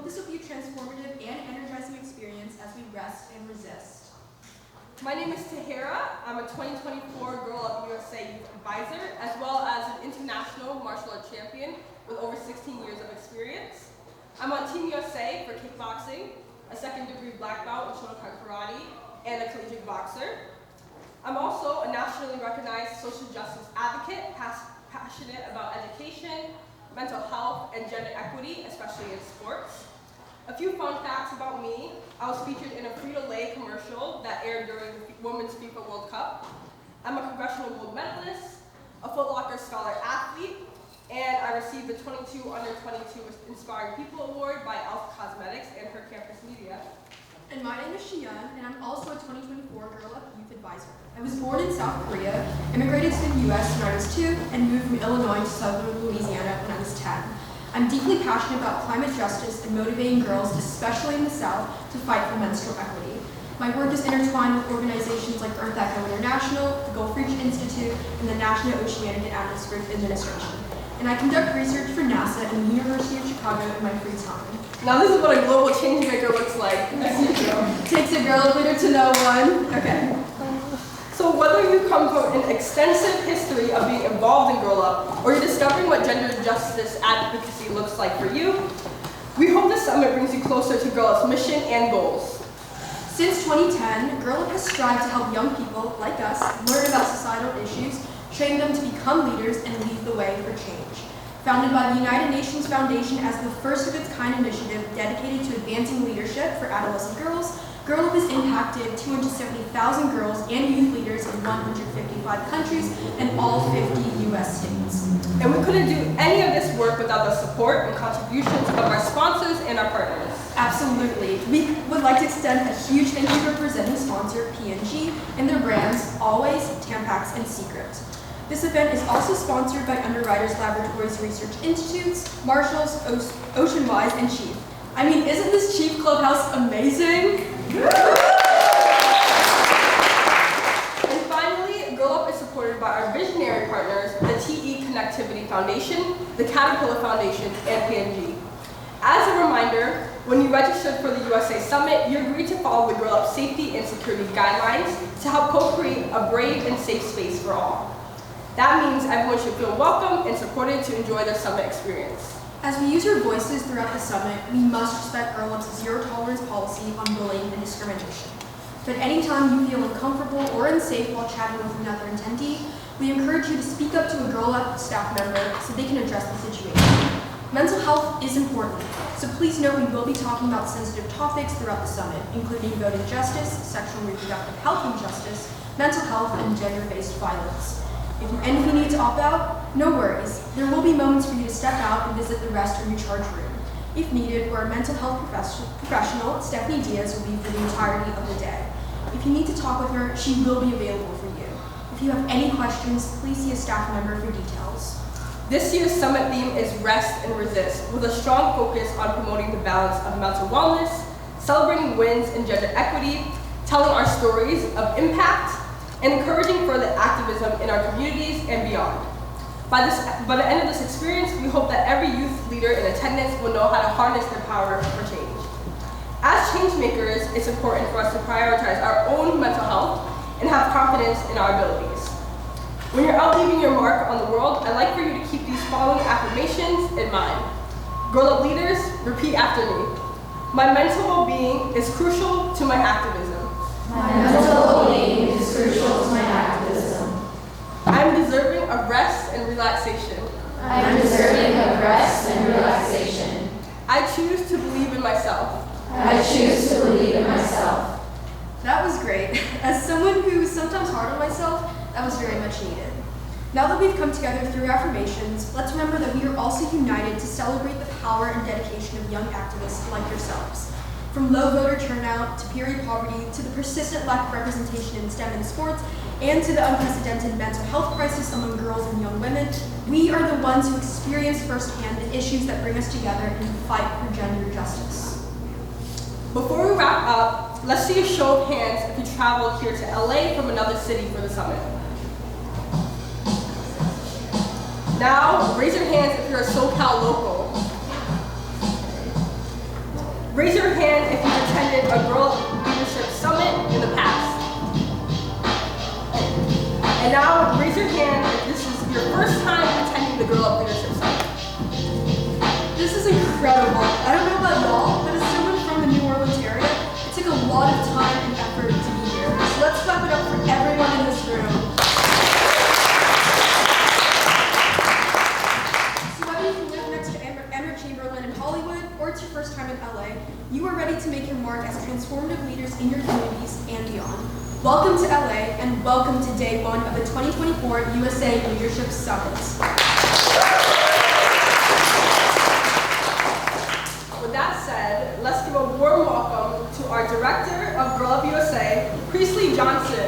hope this will be a transformative and energizing experience as we rest and resist. My name is Tahirah. I'm a 2024 Girl Up USA Youth Advisor, as well as an international martial arts champion with over 16 years of experience. I'm on Team USA for kickboxing, a second-degree black belt in Shotokan karate, and a collegiate boxer. I'm also a nationally recognized social justice advocate, passionate about education, mental health, and gender equity, especially in sports. A few fun facts about me. I was featured in a Frito-Lay commercial that aired during the Women's FIFA World Cup. I'm a congressional gold medalist, a Foot Locker Scholar athlete, and I received the 22 Under 22 Inspiring People Award by Elf Cosmetics and her campus media. And my name is Siyeon, and I'm also a 2024 Girl Up Youth Advisor. I was born in South Korea, immigrated to the U.S. when I was 2, and moved from Illinois to southern Louisiana when I was 10. I'm deeply passionate about climate justice and motivating girls, especially in the South, to fight for menstrual equity. My work is intertwined with organizations like Earth Echo International, the Gulf Reach Institute, and the National Oceanic and Atmospheric Administration. And I conduct research for NASA and the University of Chicago in my free time. Now this is what a global change maker looks like. Takes a girl leader to know one. Okay. So whether you come from an extensive history of being involved in Girl Up, or you're discovering what gender justice advocacy looks like for you, we hope this summit brings you closer to Girl Up's mission and goals. Since 2010, Girl Up has strived to help young people, like us, learn about societal issues, train them to become leaders, and lead the way for change. Founded by the United Nations Foundation as the first of its kind initiative dedicated to advancing leadership for adolescent girls, Girl Up has impacted 270,000 girls and youth leaders in 155 countries and all 50 U.S. states. And we couldn't do any of this work without the support and contributions of our sponsors and our partners. Absolutely. We would like to extend a huge thank you to our presenting sponsor, P&G, and their brands, Always, Tampax, and Secret. This event is also sponsored by Underwriters Laboratories Research Institutes, Marshalls, Oceanwise, and Chief. I mean, isn't this Chief Clubhouse amazing? And finally, Girl Up is supported by our visionary partners, the TE Connectivity Foundation, the Caterpillar Foundation, and P&G. As a reminder, when you registered for the USA Summit, you agreed to follow the Girl Up safety and security guidelines to help co-create a brave and safe space for all. That means everyone should feel welcome and supported to enjoy the summit experience. As we use our voices throughout the summit, we must respect Girl Up's zero-tolerance policy on bullying and discrimination. But anytime you feel uncomfortable or unsafe while chatting with another attendee, we encourage you to speak up to a Girl Up staff member so they can address the situation. Mental health is important, so please note we will be talking about sensitive topics throughout the summit, including voting justice, sexual and reproductive health and justice, mental health, and gender-based violence. And if you need to opt out, no worries. There will be moments for you to step out and visit the rest or recharge room. If needed, or a mental health professional, Stephanie Diaz will be for the entirety of the day. If you need to talk with her, she will be available for you. If you have any questions, please see a staff member for details. This year's summit theme is Rest and Resist, with a strong focus on promoting the balance of mental wellness, celebrating wins in gender equity, telling our stories of impact, and encouraging further activism in our communities and beyond. By the end of this experience, we hope that every youth leader in attendance will know how to harness their power for change. As change makers, it's important for us to prioritize our own mental health and have confidence in our abilities. When you're out leaving your mark on the world, I'd like for you to keep these following affirmations in mind. Girl Up leaders, repeat after me. My mental well-being is crucial to my activism. My mental well-being is crucial to my activism. I am deserving of rest and relaxation. I am deserving of rest and relaxation. I choose to believe in myself. I choose to believe in myself. That was great. As someone who's sometimes hard on myself, that was very much needed. Now that we've come together through affirmations, let's remember that we are also united to celebrate the power and dedication of young activists like yourselves. From low voter turnout to period poverty to the persistent lack of representation in STEM and sports and to the unprecedented mental health crisis among girls and young women, we are the ones who experience firsthand the issues that bring us together in the fight for gender justice. Before we wrap up, let's see a show of hands if you traveled here to LA from another city for the summit. Now, raise your hands if you're a SoCal local. Raise your hand if you've attended a Girl Up Leadership Summit in the past. And now raise your hand if this is your first time attending the Girl Up Leadership Summit. This is incredible. I don't know about y'all, but as someone from the New Orleans area, it took a lot of time and effort to be here. So let's clap it up for everyone in this room. So whether you live next to Emma Chamberlain in Hollywood or it's your first time in LA, you are ready to make your mark as transformative leaders in your communities and beyond. Welcome to LA and welcome to day one of the 2024 USA Leadership Summit. With that said, let's give a warm welcome to our Director of Girl Up USA, Priestley Johnson.